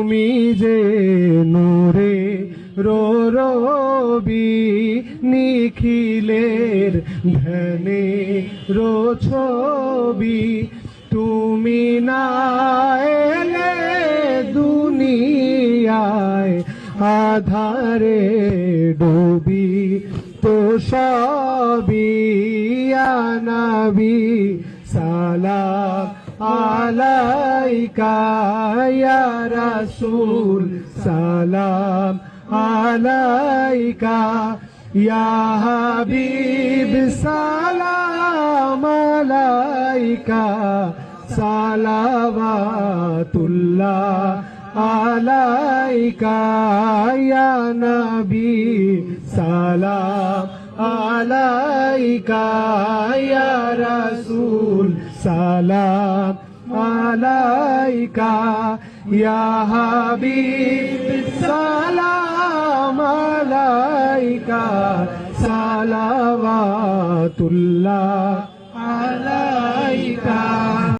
তুমি যে নূরে রবি নিখিলের ধ্যানে ছবি, তুমি না এলে দুনিয়ায় আধারে ডুবি তো সবই নবী সালাম আলাইকা ইয়া রাসূল সালাম আলাইকা ইয়া হাবিব সালাম আলাইকা সালাওয়াতুল্লাহ আলাইকা ইয়া নবী সালাম আলাইকা ইয়া রাসূল সালাম আলাইকা ইয়া হাবিব সালাম আলাইকা সালাওয়াতুল্লাহ আলাইকা।